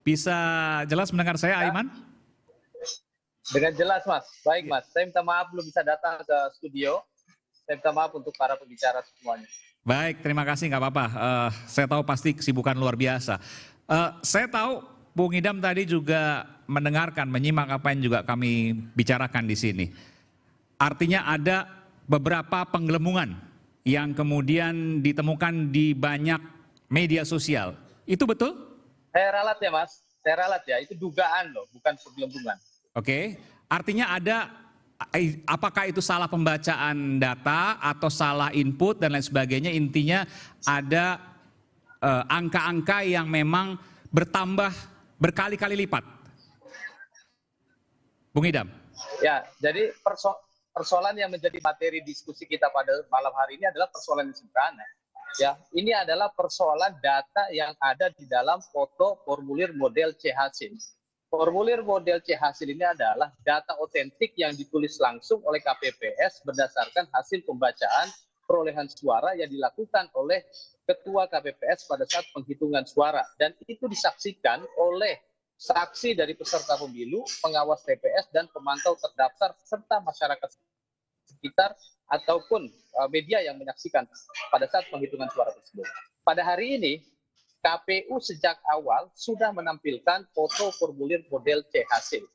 Bisa jelas mendengar saya, Aiman? Dengan jelas, Mas. Baik, Mas. Saya minta maaf belum bisa datang ke studio. Saya minta maaf untuk para pembicara semuanya. Baik, terima kasih, nggak apa-apa. Saya tahu pasti kesibukan luar biasa. Saya tahu Bung Idam tadi juga mendengarkan, menyimak apa yang juga kami bicarakan di sini. Artinya ada beberapa penggelembungan yang kemudian ditemukan di banyak media sosial. Itu betul? Saya ralat ya, Mas. Saya ralat ya. Itu dugaan loh, bukan penggelembungan. Oke, artinya ada, apakah itu salah pembacaan data atau salah input dan lain sebagainya, intinya ada angka-angka yang memang bertambah berkali-kali lipat. Bung Idam. Ya, jadi persoalan yang menjadi materi diskusi kita pada malam hari ini adalah persoalan yang sederhana. Ya, ini adalah persoalan data yang ada di dalam foto formulir model C hasil. Formulir model C hasil ini adalah data otentik yang ditulis langsung oleh KPPS berdasarkan hasil pembacaan perolehan suara yang dilakukan oleh Ketua KPPS pada saat penghitungan suara. Dan itu disaksikan oleh saksi dari peserta pemilu, pengawas TPS, dan pemantau terdaftar, serta masyarakat sekitar ataupun media yang menyaksikan pada saat penghitungan suara tersebut. Pada hari ini, KPU sejak awal sudah menampilkan foto formulir model C hasil.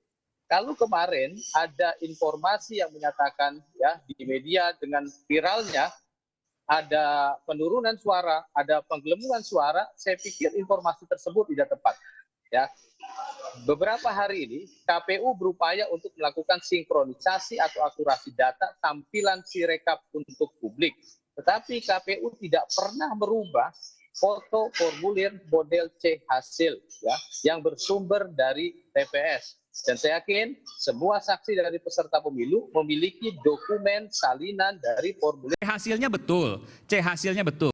Kalau kemarin ada informasi yang menyatakan ya di media dengan viralnya ada penurunan suara, ada penggelembungan suara, saya pikir informasi tersebut tidak tepat. Ya, beberapa hari ini KPU berupaya untuk melakukan sinkronisasi atau akurasi data tampilan Sirekap untuk publik. Tetapi KPU tidak pernah merubah foto formulir model C hasil ya, yang bersumber dari TPS. Dan saya yakin semua saksi dari peserta pemilu memiliki dokumen salinan dari formulir. C hasilnya betul, C hasilnya betul.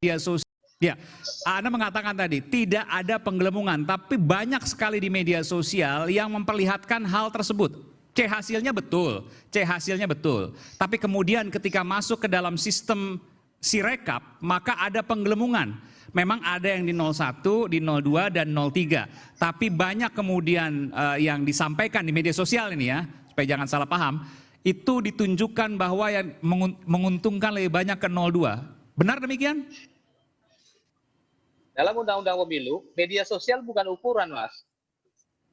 Ya, Anda mengatakan tadi tidak ada penggelembungan, tapi banyak sekali di media sosial yang memperlihatkan hal tersebut. C hasilnya betul, C hasilnya betul. Tapi kemudian ketika masuk ke dalam sistem Sirekap, maka ada penggelembungan. Memang ada yang di 01, di 02, dan 03. Tapi banyak kemudian yang disampaikan di media sosial ini ya, supaya jangan salah paham, itu ditunjukkan bahwa yang menguntungkan lebih banyak ke 02. Benar demikian? Dalam Undang-Undang Pemilu, media sosial bukan ukuran, Mas.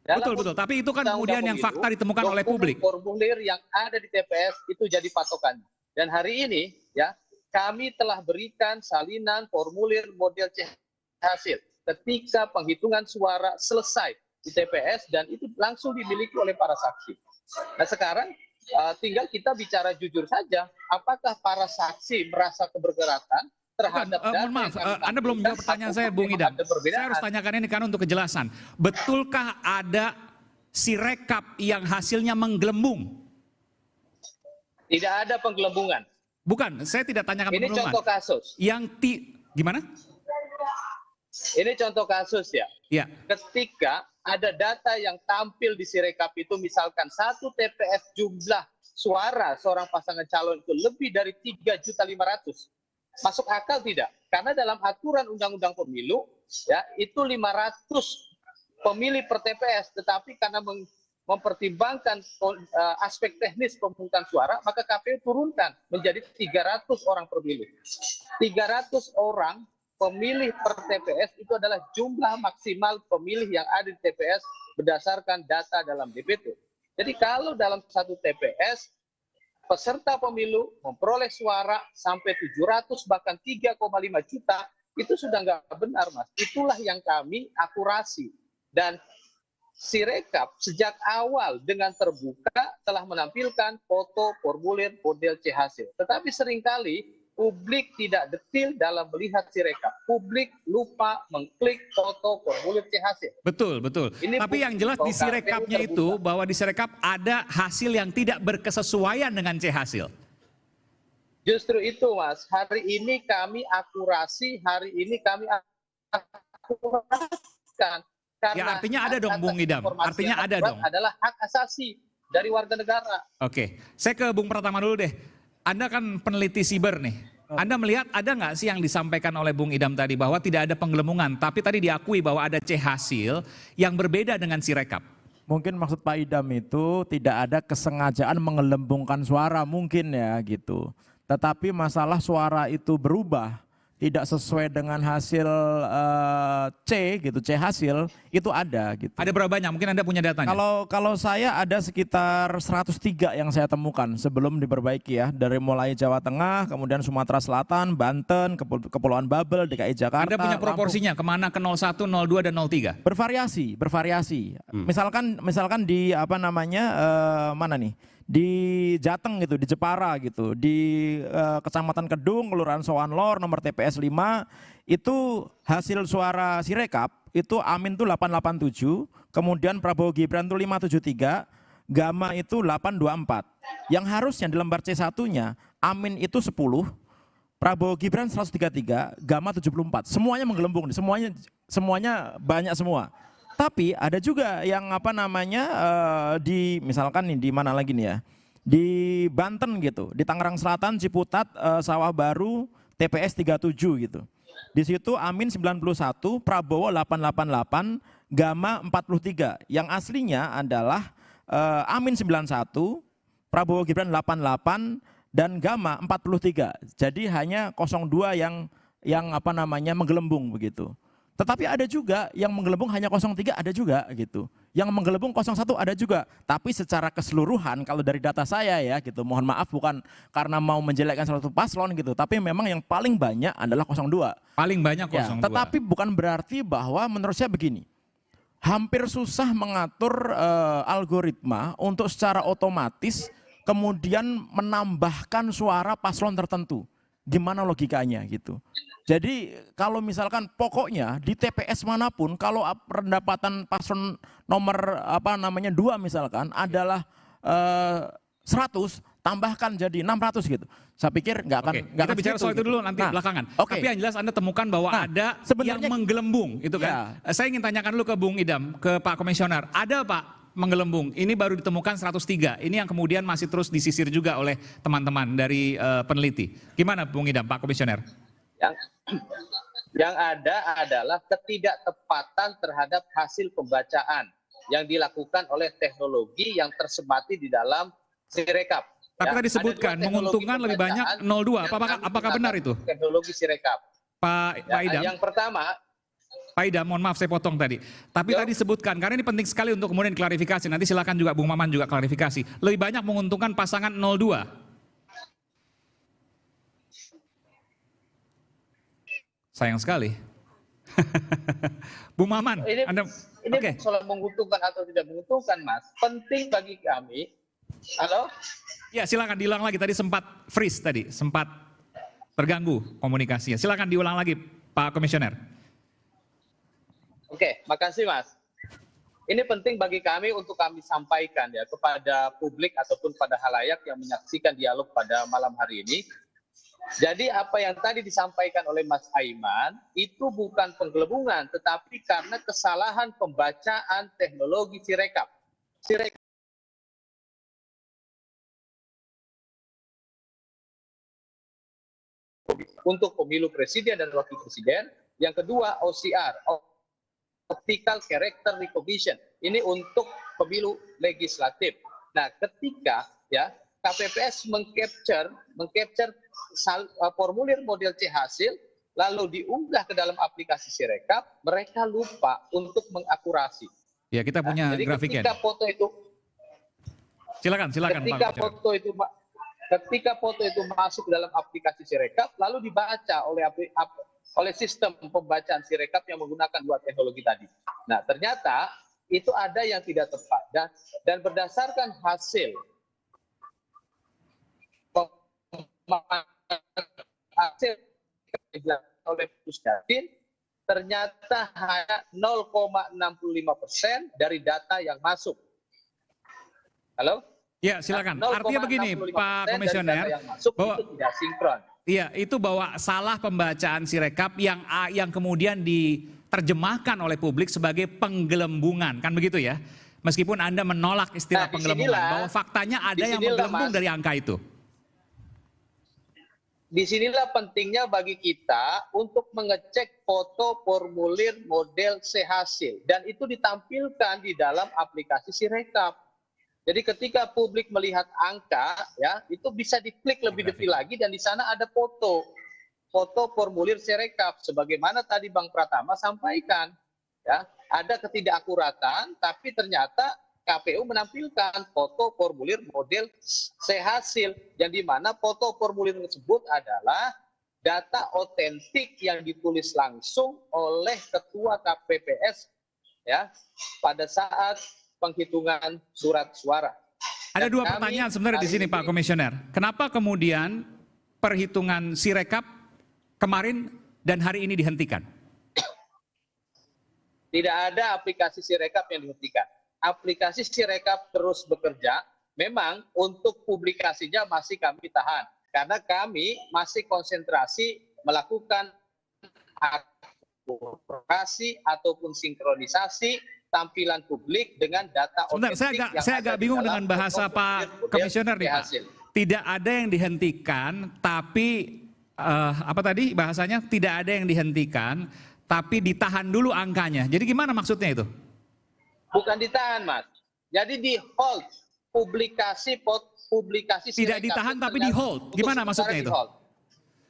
Betul, betul. Tapi itu kan kemudian yang fakta ditemukan oleh publik. Formulir yang ada di TPS itu jadi patokan. Dan hari ini, ya, kami telah berikan salinan formulir model C hasil ketika penghitungan suara selesai di TPS dan itu langsung dimiliki oleh para saksi. Nah sekarang tinggal kita bicara jujur saja, apakah para saksi merasa keberatan terhadap mohon maaf, Anda belum menjawab pertanyaan saya, Bung Idam. Saya harus tanyakan ini kan untuk kejelasan. Betulkah ada Sirekap yang hasilnya menggelembung? Tidak ada penggelembungan. Bukan, saya tidak tanyakan penggelembungan. Ini contoh kasus. Gimana? Ini contoh kasus ya. Ya. Ketika ada data yang tampil di Sirekap itu misalkan satu TPS jumlah suara seorang pasangan calon itu lebih dari 3.500.000. Masuk akal tidak? Karena dalam aturan Undang-Undang Pemilu ya itu 500 pemilih per TPS, tetapi karena mempertimbangkan aspek teknis pemungutan suara, maka KPU turunkan menjadi 300 orang pemilih. 300 orang pemilih per TPS itu adalah jumlah maksimal pemilih yang ada di TPS berdasarkan data dalam DPT. Jadi kalau dalam satu TPS peserta pemilu memperoleh suara sampai 700 bahkan 3,5 juta, itu sudah nggak benar, Mas. Itulah yang kami akurasi. Dan Sirekap sejak awal dengan terbuka telah menampilkan foto formulir model C hasil. Tetapi seringkali publik tidak detil dalam melihat Sirekap. Publik lupa mengklik foto formulir C hasil. Betul, betul. Tapi yang jelas di Sirekapnya itu, bahwa di Sirekap ada hasil yang tidak berkesesuaian dengan C hasil. Justru itu, Mas. Hari ini kami akurasi, hari ini kami akurasikan. Ya artinya ada dong, Bung Idam. Artinya ada dong. Adalah hak asasi dari warga negara. Oke, saya ke Bung Pratama dulu deh. Anda kan peneliti siber nih. Anda melihat ada nggak sih yang disampaikan oleh Bung Idam tadi bahwa tidak ada penggelembungan, tapi tadi diakui bahwa ada C hasil yang berbeda dengan Sirekap? Mungkin maksud Pak Idam itu tidak ada kesengajaan menggelembungkan suara mungkin ya gitu. Tetapi masalah suara itu berubah, tidak sesuai dengan hasil C gitu, C hasil itu ada gitu. Ada berapa banyak? Mungkin Anda punya datanya. Kalau saya ada sekitar 103 yang saya temukan sebelum diperbaiki ya, dari mulai Jawa Tengah, kemudian Sumatera Selatan, Banten, Kepulauan Babel, DKI Jakarta. Anda punya proporsinya kemana ke 01, 02 dan 03? Bervariasi. Misalkan di apa namanya mana nih? Di Jateng gitu, di Jepara gitu, di Kecamatan Kedung, Kelurahan Sowan Lor, nomor TPS 5, itu hasil suara Sirekap itu Amin tuh 887, kemudian Prabowo Gibran tuh 573, Gama itu 824. Yang harusnya di lembar C1-nya Amin itu 10, Prabowo Gibran 133, Gama 74. Semuanya menggelembung, semuanya banyak semua. Tapi ada juga yang apa namanya di misalkan nih di mana lagi nih ya, di Banten gitu, di Tangerang Selatan, Ciputat, Sawah Baru, TPS 37 gitu. Di situ Amin 91, Prabowo 888, Gama 43. Yang aslinya adalah Amin 91, Prabowo Gibran 88 dan Gama 43. Jadi hanya 02 yang apa namanya menggelembung begitu. Tetapi ada juga yang menggelembung hanya 03 ada juga gitu. Yang menggelembung 01 ada juga. Tapi secara keseluruhan kalau dari data saya ya gitu, mohon maaf bukan karena mau menjelekkan suatu paslon gitu, tapi memang yang paling banyak adalah 02. Paling banyak 02. Ya, tetapi bukan berarti bahwa menurut saya begini. Hampir susah mengatur algoritma untuk secara otomatis kemudian menambahkan suara paslon tertentu. Gimana logikanya gitu. Jadi kalau misalkan pokoknya di TPS manapun kalau pendapatan paslon nomor apa namanya 2 misalkan adalah 100 tambahkan jadi 600 gitu. Saya pikir nggak akan. Kita bicara soal itu dulu nanti belakangan. Tapi yang jelas Anda temukan bahwa ada yang menggelembung itu kan. Ya. Saya ingin tanyakan dulu ke Bung Idam, ke Pak Komisioner. Ada Pak menggelembung? Ini baru ditemukan 103. Ini yang kemudian masih terus disisir juga oleh teman-teman dari peneliti. Gimana Bung Idam, Pak Komisioner? Yang ada adalah ketidaktepatan terhadap hasil pembacaan yang dilakukan oleh teknologi yang tersemati di dalam Sirekap. Tapi tadi disebutkan menguntungkan lebih banyak 02. Apakah benar itu? Teknologi Sirekap. Pak Idam. Yang pertama, Pak Idam, mohon maaf saya potong tadi. Tapi tadi disebutkan, karena ini penting sekali untuk kemudian klarifikasi. Nanti silakan juga Bung Maman juga klarifikasi. Lebih banyak menguntungkan pasangan 02. Sayang sekali. Bung Maman, ini soal menguntungkan atau tidak menguntungkan, Mas. Penting bagi kami. Halo? Ya, silakan diulang lagi. Tadi sempat freeze tadi, sempat terganggu komunikasinya. Silakan diulang lagi, Pak Komisioner. Oke, makasih, Mas. Ini penting bagi kami untuk kami sampaikan ya kepada publik ataupun pada halayak yang menyaksikan dialog pada malam hari ini. Jadi apa yang tadi disampaikan oleh Mas Aiman itu bukan penggelembungan, tetapi karena kesalahan pembacaan teknologi Sirekap. Untuk pemilu presiden dan wakil presiden. Yang kedua OCR, Optical Character Recognition. Ini untuk pemilu legislatif. Nah, ketika ya KPPS mengcapture formulir model C hasil lalu diunggah ke dalam aplikasi Sirekap, mereka lupa untuk mengakurasi. Ya, kita punya jadi grafiknya. Ketika foto itu silakan ketika foto itu masuk ke dalam aplikasi Sirekap lalu dibaca oleh sistem pembacaan Sirekap yang menggunakan dua teknologi tadi. Nah, ternyata itu ada yang tidak tepat dan berdasarkan hasil oleh Pusdatin ternyata hanya 0,65% dari data yang masuk. Halo? Ya, silakan. Artinya begini, Pak Komisioner, bahwa itu tidak sinkron. Iya, itu bahwa salah pembacaan Sirekap yang kemudian diterjemahkan oleh publik sebagai penggelembungan, kan begitu ya? Meskipun Anda menolak istilah penggelembungan, bahwa faktanya ada yang menggelembung dari angka itu. disinilah pentingnya bagi kita untuk mengecek foto formulir model C-hasil. Dan itu ditampilkan di dalam aplikasi Sirekap. Jadi ketika publik melihat angka, ya itu bisa diklik lebih detail lagi dan di sana ada foto formulir Sirekap. Sebagaimana tadi Bang Pratama sampaikan, ya ada ketidakakuratan, tapi ternyata KPU menampilkan foto formulir model C-hasil, yang di mana foto formulir tersebut adalah data otentik yang ditulis langsung oleh Ketua KPPS ya pada saat penghitungan surat suara. Ada Dan dua kami pertanyaan sebenarnya di sini hari Pak Komisioner. Kenapa kemudian perhitungan Sirekap kemarin dan hari ini dihentikan? Tidak ada aplikasi Sirekap yang dihentikan. Aplikasi Sirekap terus bekerja. Memang untuk publikasinya masih kami tahan. Karena kami masih konsentrasi melakukan akurasi ataupun sinkronisasi tampilan publik dengan data Sebentar, otentik. saya agak bingung dengan bahasa Pak Komisioner nih Pak. Tidak ada yang dihentikan, tapi apa tadi bahasanya? Tidak ada yang dihentikan, tapi ditahan dulu angkanya. Jadi gimana maksudnya itu? Bukan ditahan, Mas. Jadi di hold publikasi Tidak ditahan tapi di hold. Gimana maksudnya itu?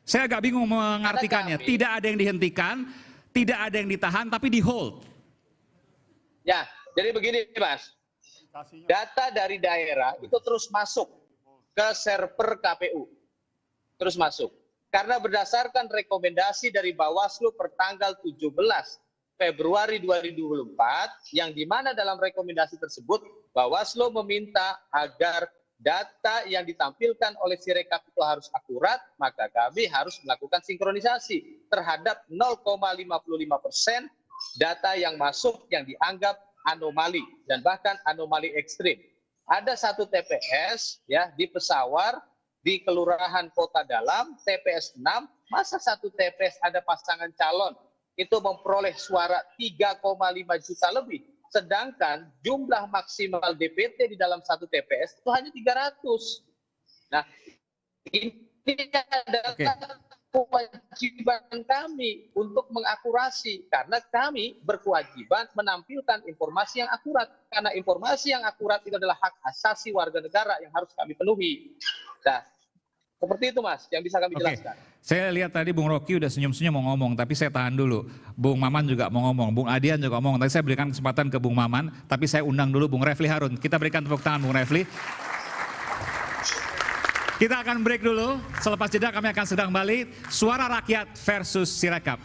Saya agak bingung mengartikannya. Tidak ada yang dihentikan, tidak ada yang ditahan tapi di hold. Ya, jadi begini, Mas. Data dari daerah itu terus masuk ke server KPU. Terus masuk. Karena berdasarkan rekomendasi dari Bawaslu per tanggal 17 Februari 2024, yang dimana dalam rekomendasi tersebut, Bawaslu meminta agar data yang ditampilkan oleh Sirekap itu harus akurat, maka kami harus melakukan sinkronisasi terhadap 0,55% data yang masuk yang dianggap anomali, dan bahkan anomali ekstrim. Ada satu TPS ya di Pesawar, di Kelurahan Kota Dalam, TPS 6, masa satu TPS ada pasangan calon itu memperoleh suara 3,5 juta lebih, sedangkan jumlah maksimal DPT di dalam satu TPS itu hanya 300. Nah, ini adalah kewajiban kami untuk mengakurasi, karena kami berkewajiban menampilkan informasi yang akurat, karena informasi yang akurat itu adalah hak asasi warga negara yang harus kami penuhi. Nah, seperti itu Mas, yang bisa kami jelaskan. Saya lihat tadi Bung Rocky udah senyum-senyum mau ngomong, tapi saya tahan dulu. Bung Maman juga mau ngomong, Bung Adian juga ngomong. Tadi saya berikan kesempatan ke Bung Maman, tapi saya undang dulu Bung Refli Harun. Kita berikan tepuk tangan Bung Refli. Kita akan break dulu, selepas jeda kami akan sedang kembali. Suara Rakyat versus Sirekap.